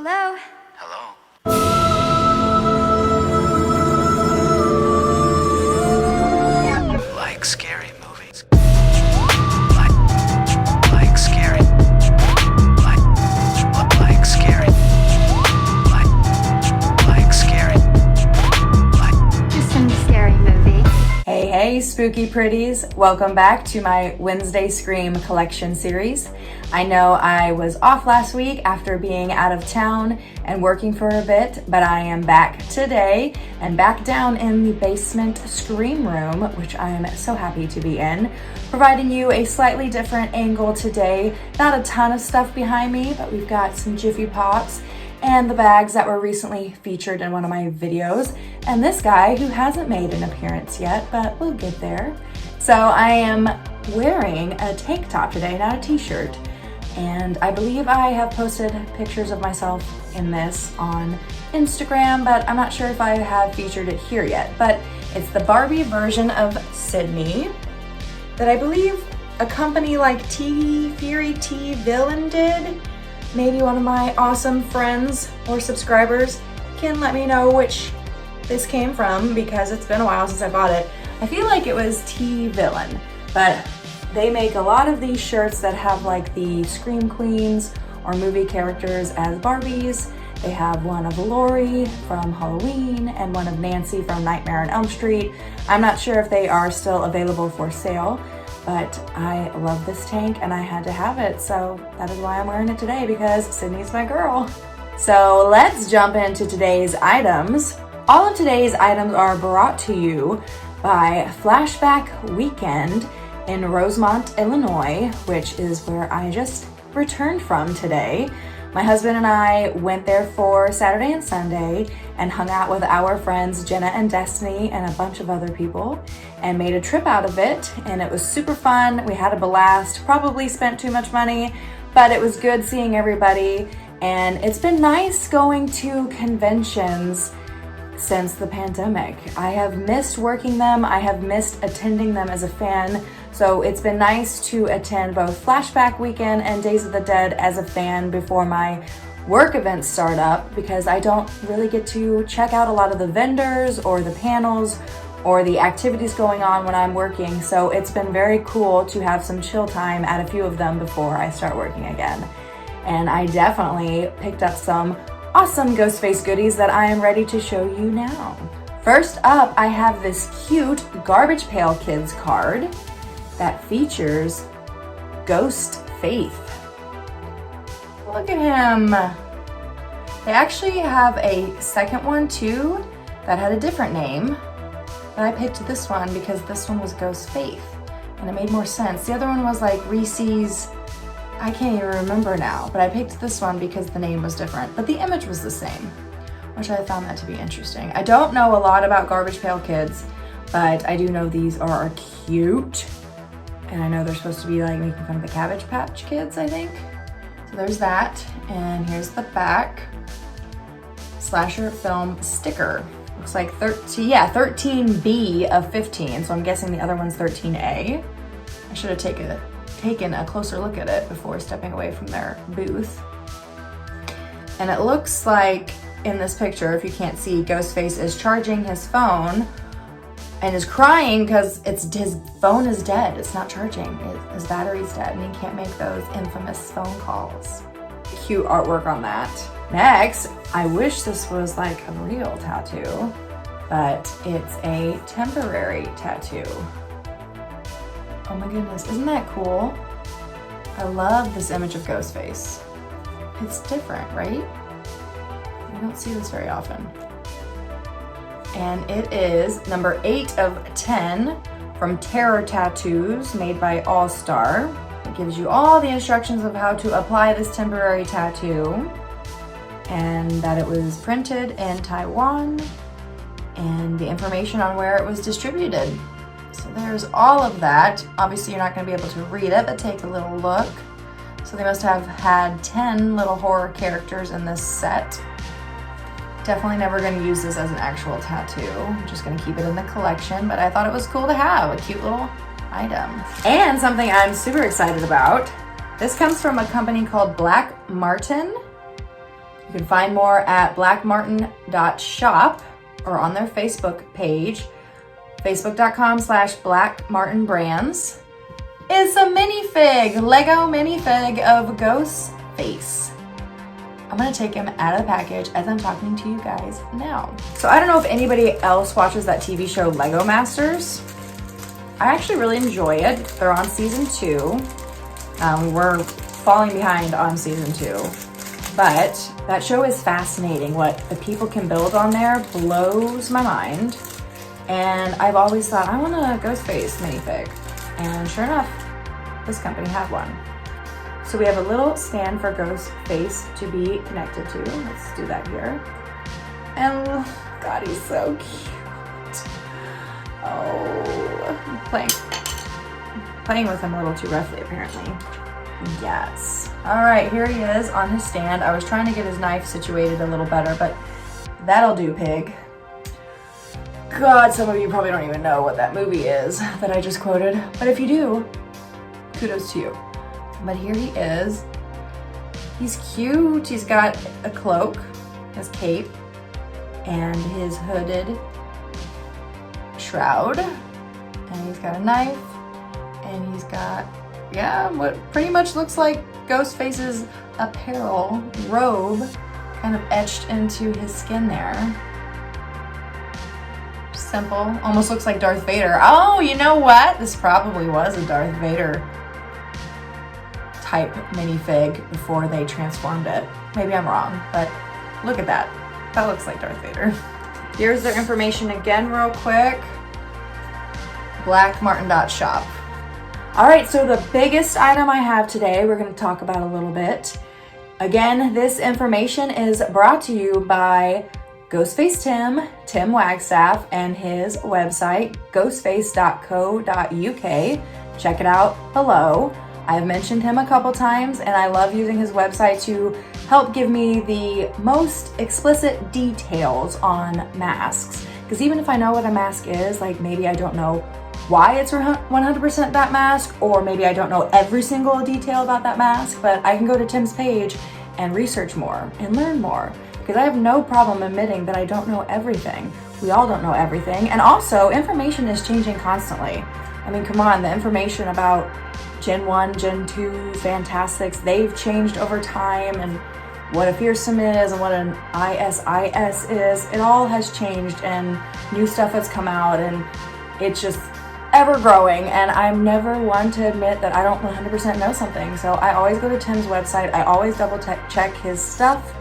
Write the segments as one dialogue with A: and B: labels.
A: Hello?
B: Hello? Like scary movies. Like scary. Like scary. Like scary.
A: Just some scary movie.
C: Hey, spooky pretties. Welcome back to my Wednesday Scream collection series. I know I was off last week after being out of town and working for a bit, but I am back today and back down in the basement Scream room, which I am so happy to be in, providing you a slightly different angle today. Not a ton of stuff behind me, but we've got some Jiffy Pops and the bags that were recently featured in one of my videos, and this guy who hasn't made an appearance yet, but we'll get there. So I am wearing a tank top today, not a t-shirt, and I believe I have posted pictures of myself in this on Instagram, but I'm not sure if I have featured it here yet. But it's the Barbie version of Sydney that I believe a company like Fury T Villain did. Maybe one of my awesome friends or subscribers can let me know which this came from, because it's been a while since I bought it. I feel like it was T Villain, but they make a lot of these shirts that have like the Scream Queens or movie characters as Barbies. They have one of Laurie from Halloween and one of Nancy from Nightmare on Elm Street. I'm not sure if they are still available for sale, but I love this tank and I had to have it, so that is why I'm wearing it today, because Sydney's my girl. So let's jump into today's items. All of today's items are brought to you by Flashback Weekend in Rosemont, Illinois, which is where I just returned from today. My husband and I went there for Saturday and Sunday and hung out with our friends Jenna and Destiny and a bunch of other people and made a trip out of it, and it was super fun. We had a blast, probably spent too much money, but it was good seeing everybody, and it's been nice going to conventions since the pandemic. I have missed working them. I have missed attending them as a fan. So it's been nice to attend both Flashback Weekend and Days of the Dead as a fan before my work events start up, because I don't really get to check out a lot of the vendors or the panels or the activities going on when I'm working. So it's been very cool to have some chill time at a few of them before I start working again. And I definitely picked up some awesome GhostFace goodies that I am ready to show you now. First up, I have this cute Garbage Pail Kids card that features GhostFace. Look at him. They actually have a second one too that had a different name, but I picked this one because this one was GhostFace and it made more sense. The other one was like Reese's, I can't even remember now, but I picked this one because the name was different, but the image was the same, which I found that to be interesting. I don't know a lot about Garbage Pail Kids, but I do know these are cute. And I know they're supposed to be like making fun of the Cabbage Patch Kids, I think. So there's that, and here's the back. Slasher film sticker. Looks like 13B of 15, so I'm guessing the other one's 13A. I should have taken a closer look at it before stepping away from their booth. And it looks like in this picture, if you can't see, GhostFace is charging his phone and is crying because his phone is dead. It's not charging. His battery's dead and he can't make those infamous phone calls. Cute artwork on that. Next, I wish this was like a real tattoo, but it's a temporary tattoo. Oh my goodness, isn't that cool? I love this image of GhostFace. It's different, right? We don't see this very often. And it is number 8 of 10 from Terror Tattoos, made by All Star. It gives you all the instructions of how to apply this temporary tattoo, and that it was printed in Taiwan, and the information on where it was distributed. So there's all of that. Obviously you're not going to be able to read it, but take a little look. So they must have had 10 little horror characters in this set. Definitely never going to use this as an actual tattoo. I'm just going to keep it in the collection, but I thought it was cool to have, a cute little item. And something I'm super excited about. This comes from a company called Black Martin. You can find more at blackmartin.shop or on their Facebook page, facebook.com/blackmartinbrands. Is a minifig, Lego minifig of GhostFace. I'm gonna take him out of the package as I'm talking to you guys now. So I don't know if anybody else watches that TV show Lego Masters. I actually really enjoy it. They're on season 2. We're falling behind on season 2. But that show is fascinating. What the people can build on there blows my mind. And I've always thought, I want a GhostFace minifig. And sure enough, this company had one. So we have a little stand for GhostFace to be connected to. Let's do that here. And God, he's so cute. Oh, I'm playing with him a little too roughly, apparently. Yes. All right, here he is on his stand. I was trying to get his knife situated a little better, but that'll do, pig. God, some of you probably don't even know what that movie is that I just quoted. But if you do, kudos to you. But here he is. He's cute. He's got a cloak, his cape, and his hooded shroud. And he's got a knife, and he's got, what pretty much looks like Ghostface's apparel, robe, kind of etched into his skin there. Simple, almost looks like Darth Vader. Oh, you know what? This probably was a Darth Vader type minifig before they transformed it. Maybe I'm wrong, but look at that. That looks like Darth Vader. Here's their information again real quick. blackmartin.shop. All right, so the biggest item I have today, we're gonna talk about a little bit. Again, this information is brought to you by GhostFace Tim Wagstaff, and his website, ghostface.co.uk. Check it out below. I've mentioned him a couple times, and I love using his website to help give me the most explicit details on masks. Because even if I know what a mask is, like maybe I don't know why it's 100% that mask, or maybe I don't know every single detail about that mask, but I can go to Tim's page and research more and learn more. Because I have no problem admitting that I don't know everything. We all don't know everything. And also, information is changing constantly. I mean, come on, the information about Gen 1, Gen 2, Fantastics, they've changed over time, and what a fearsome is and what an ISIS is. It all has changed, and new stuff has come out, and it's just ever growing, and I'm never one to admit that I don't 100% know something. So I always go to Tim's website. I always double check his stuff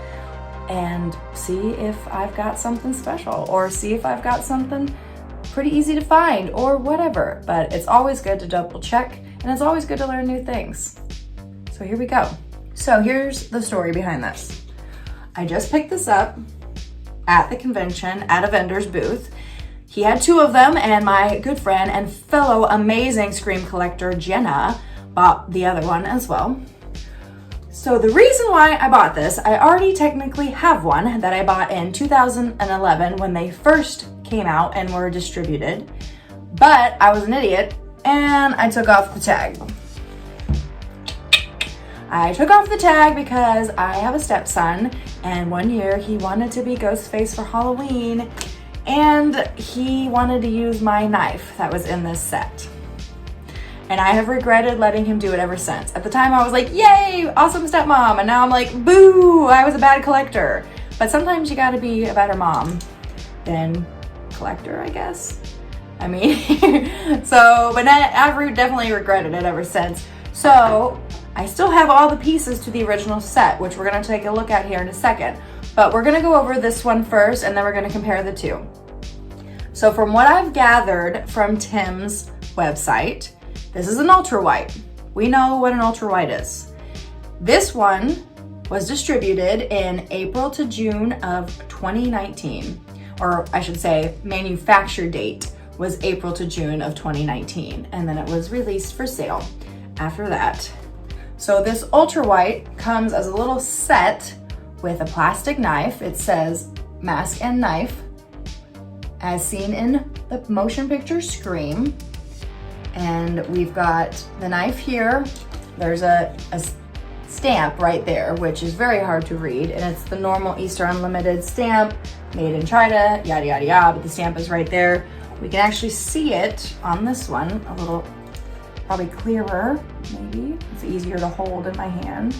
C: and see if I've got something special, or see if I've got something pretty easy to find, or whatever. But it's always good to double check, and it's always good to learn new things. So here we go. So here's the story behind this. I just picked this up at the convention at a vendor's booth. He had 2 of them, and my good friend and fellow amazing Scream collector Jenna bought the other one as well. So the reason why I bought this, I already technically have one that I bought in 2011 when they first came out and were distributed, but I was an idiot and I took off the tag. I took off the tag because I have a stepson, and one year he wanted to be Ghostface for Halloween, and he wanted to use my knife that was in this set. And I have regretted letting him do it ever since. At the time I was like, yay, awesome stepmom. And now I'm like, boo, I was a bad collector. But sometimes you gotta be a better mom than collector, I guess. I mean, but I've definitely regretted it ever since. So I still have all the pieces to the original set, which we're gonna take a look at here in a second. But we're gonna go over this one first, and then we're gonna compare the 2. So from what I've gathered from Tim's website, this is an ultra white. We know what an ultra white is. This one was distributed in April to June of 2019, or I should say manufacture date was April to June of 2019, and then it was released for sale after that. So this ultra white comes as a little set with a plastic knife. It says mask and knife, as seen in the motion picture Scream. And we've got the knife here. There's a stamp right there, which is very hard to read, and it's the normal Easter Unlimited stamp, made in China, yada yada yada, but the stamp is right there. We can actually see it on this one, a little, probably clearer, maybe. It's easier to hold in my hand.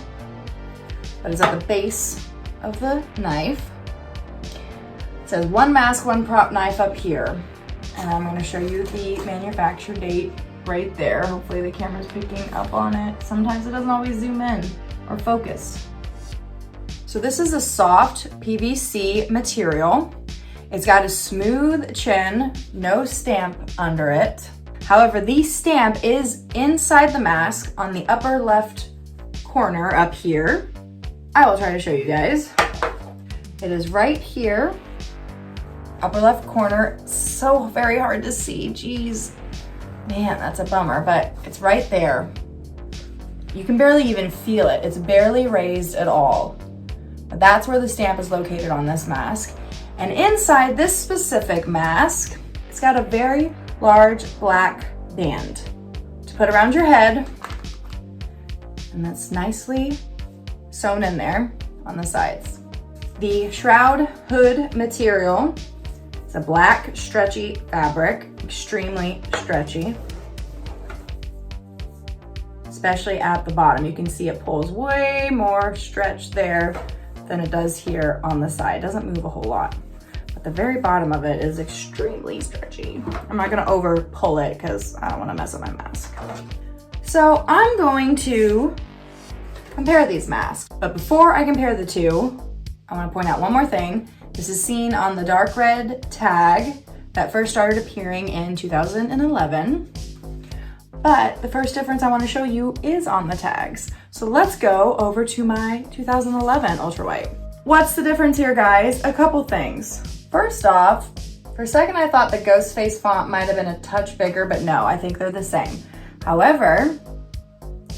C: But it's at the base of the knife. It says one mask, one prop knife up here. And I'm gonna show you the manufacture date right there. Hopefully the camera's picking up on it. Sometimes it doesn't always zoom in or focus. So this is a soft PVC material. It's got a smooth chin, no stamp under it. However, the stamp is inside the mask on the upper left corner up here. I will try to show you guys. It is right here, upper left corner. So very hard to see, geez. Man, that's a bummer, but it's right there. You can barely even feel it. It's barely raised at all. But that's where the stamp is located on this mask. And inside this specific mask, it's got a very large black band to put around your head. And that's nicely sewn in there on the sides. The shroud hood material is a black stretchy fabric, extremely stretchy, especially at the bottom. You can see it pulls way more stretch there than it does here on the side. It doesn't move a whole lot, but the very bottom of it is extremely stretchy. I'm not gonna over pull it because I don't wanna mess up my mask. So I'm going to compare these masks. But before I compare the two, I wanna point out one more thing. This is seen on the dark red tag that first started appearing in 2011. But the first difference I want to show you is on the tags. So let's go over to my 2011 Ultra White. What's the difference here, guys? A couple things. First off, for a second I thought the GhostFace font might have been a touch bigger, but no, I think they're the same. However,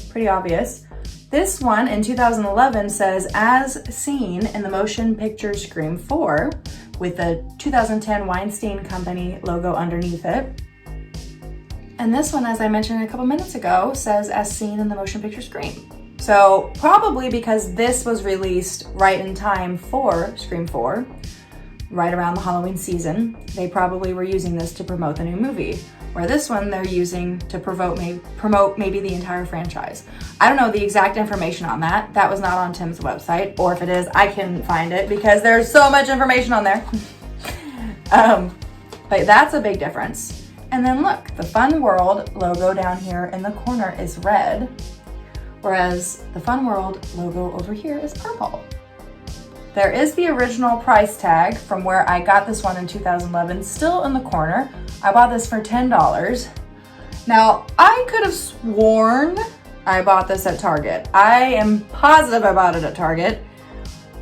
C: pretty obvious, this one in 2011 says as seen in the motion picture Scream 4 with the 2010 Weinstein Company logo underneath it. And this one, as I mentioned a couple minutes ago, says as seen in the motion picture Scream. So probably because this was released right in time for Scream 4, right around the Halloween season, they probably were using this to promote the new movie. Where this one they're using to promote maybe the entire franchise. I don't know the exact information on that. That was not on Tim's website, or if it is, I can find it because there's so much information on there. But that's a big difference. And then look, the Fun World logo down here in the corner is red, whereas the Fun World logo over here is purple. There is the original price tag from where I got this one in 2011, still in the corner. I bought this for $10. Now, I could have sworn I bought this at Target. I am positive I bought it at Target,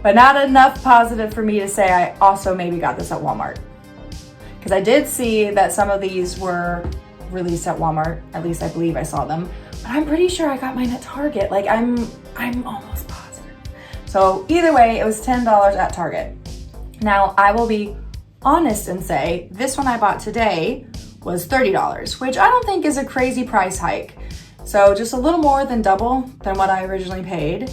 C: but not enough positive for me to say I also maybe got this at Walmart. Because I did see that some of these were released at Walmart, at least I believe I saw them, but I'm pretty sure I got mine at Target. Like I'm almost positive. So either way, it was $10 at Target. Now, I will be honest and say this one I bought today was $30, which I don't think is a crazy price hike. So just a little more than double than what I originally paid.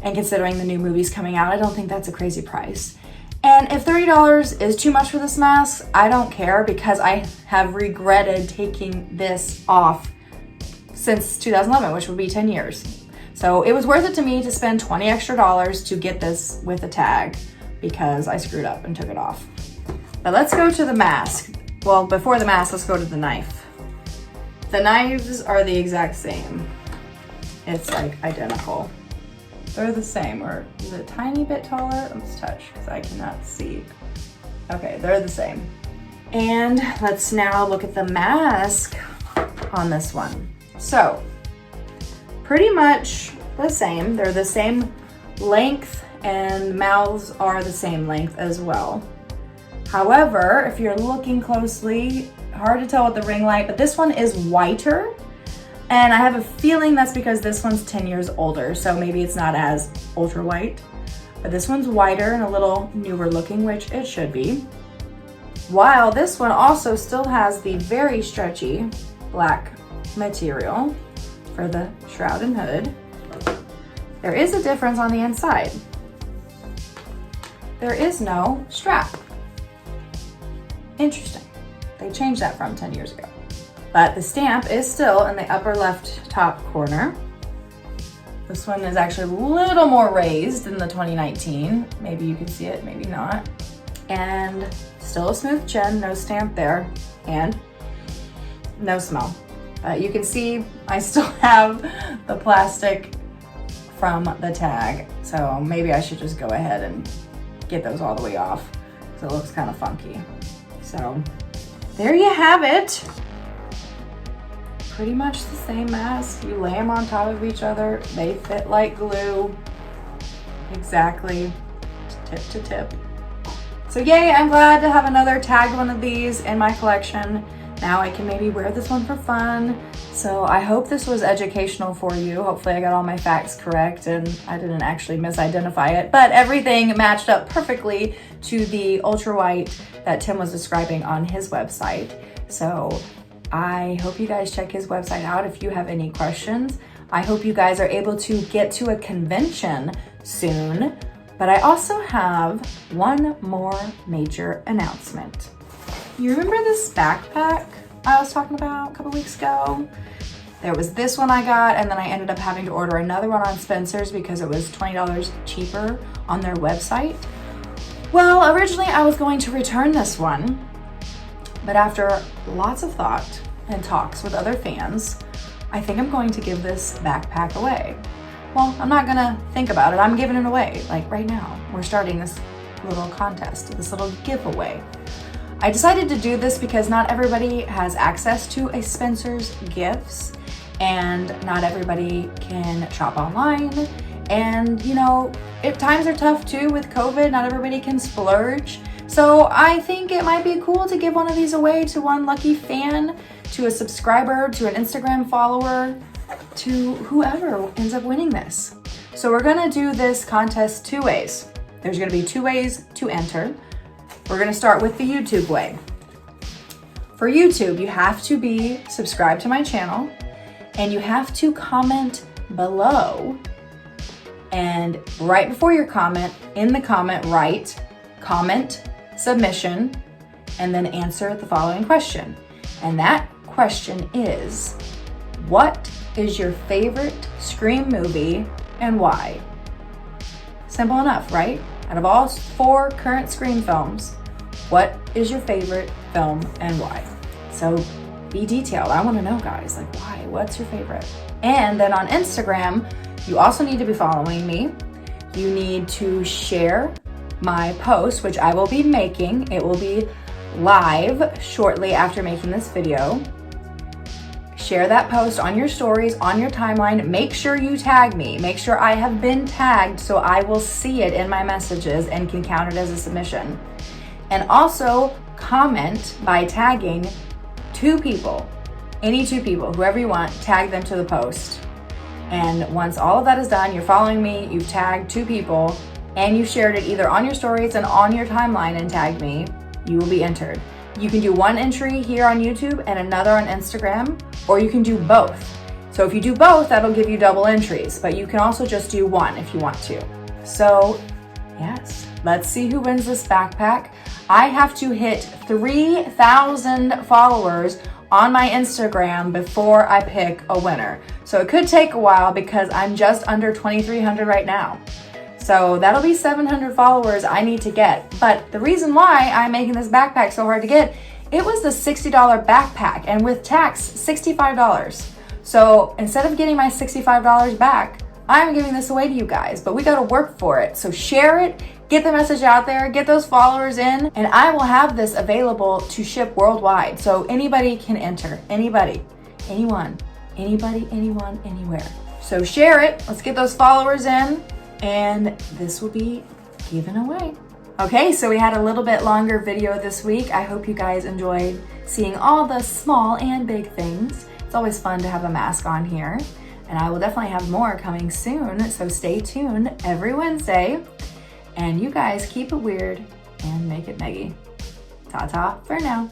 C: And considering the new movie's coming out, I don't think that's a crazy price. And if $30 is too much for this mask, I don't care because I have regretted taking this off since 2011, which would be 10 years. So it was worth it to me to spend $20 extra to get this with a tag because I screwed up and took it off. But let's go to the mask. Well, before the mask, let's go to the knife. The knives are the exact same. It's like identical. They're the same, or is it a tiny bit taller? Let's touch because I cannot see. Okay, they're the same. And let's now look at the mask on this one. So, pretty much the same. They're the same length and mouths are the same length as well. However, if you're looking closely, hard to tell with the ring light, but this one is whiter. And I have a feeling that's because this one's 10 years older, so maybe it's not as ultra white. But this one's whiter and a little newer looking, which it should be. While this one also still has the very stretchy black material for the shroud and hood. There is a difference on the inside. There is no strap. Interesting. They changed that from 10 years ago. But the stamp is still in the upper left top corner. This one is actually a little more raised than the 2019. Maybe you can see it, maybe not. And still a smooth chin, no stamp there, and no smell. You can see I still have the plastic from the tag, so maybe I should just go ahead and get those all the way off because it looks kind of funky. So there you have it. Pretty much the same mask. You lay them on top of each other. They fit like glue. Exactly, tip to tip. So yay, I'm glad to have another tagged one of these in my collection. Now I can maybe wear this one for fun. So I hope this was educational for you. Hopefully I got all my facts correct and I didn't actually misidentify it, but everything matched up perfectly to the ultra white that Tim was describing on his website. So I hope you guys check his website out if you have any questions. I hope you guys are able to get to a convention soon, but I also have one more major announcement. You remember this backpack I was talking about a couple weeks ago? There was this one I got, and then I ended up having to order another one on Spencer's because it was $20 cheaper on their website. Well, originally I was going to return this one, but after lots of thought and talks with other fans, I think I'm going to give this backpack away. Well, I'm not gonna think about it. I'm giving it away, like right now. We're starting this little contest, this little giveaway. I decided to do this because not everybody has access to a Spencer's Gifts, and not everybody can shop online. And you know, if times are tough too with COVID, not everybody can splurge. So I think it might be cool to give one of these away to one lucky fan, to a subscriber, to an Instagram follower, to whoever ends up winning this. So we're gonna do this contest two ways. There's gonna be two ways to enter. We're gonna start with the YouTube way. For YouTube, you have to be subscribed to my channel and you have to comment below. And right before your comment, in the comment, write comment submission and then answer the following question. And that question is, what is your favorite Scream movie and why? Simple enough, right? Out of all 4 current Scream films, what is your favorite film and why? So be detailed. I want to know, guys, like why? What's your favorite? And then on Instagram, you also need to be following me. You need to share my post, which I will be making. It will be live shortly after making this video. Share that post on your stories, on your timeline. Make sure you tag me. Make sure I have been tagged so I will see it in my messages and can count it as a submission. And also comment by tagging 2 people, any 2 people, whoever you want, tag them to the post. And once all of that is done, you're following me, you've tagged 2 people, and you shared it either on your stories and on your timeline and tagged me, you will be entered. You can do one entry here on YouTube and another on Instagram, or you can do both. So if you do both, that'll give you double entries, but you can also just do one if you want to. So yes, let's see who wins this backpack. I have to hit 3,000 followers on my Instagram before I pick a winner. So it could take a while because I'm just under 2,300 right now. So that'll be 700 followers I need to get. But the reason why I'm making this backpack so hard to get, it was the $60 backpack, and with tax, $65. So instead of getting my $65 back, I'm giving this away to you guys, but we gotta work for it. So share it, get the message out there, get those followers in, and I will have this available to ship worldwide. So anybody can enter, anybody, anyone, anybody, anyone, anywhere. So share it, let's get those followers in, and this will be given away. Okay, so we had a little bit longer video this week. I hope you guys enjoyed seeing all the small and big things. It's always fun to have a mask on here. And I will definitely have more coming soon, so stay tuned every Wednesday. And you guys keep it weird and make it Meggy. Ta-ta for now.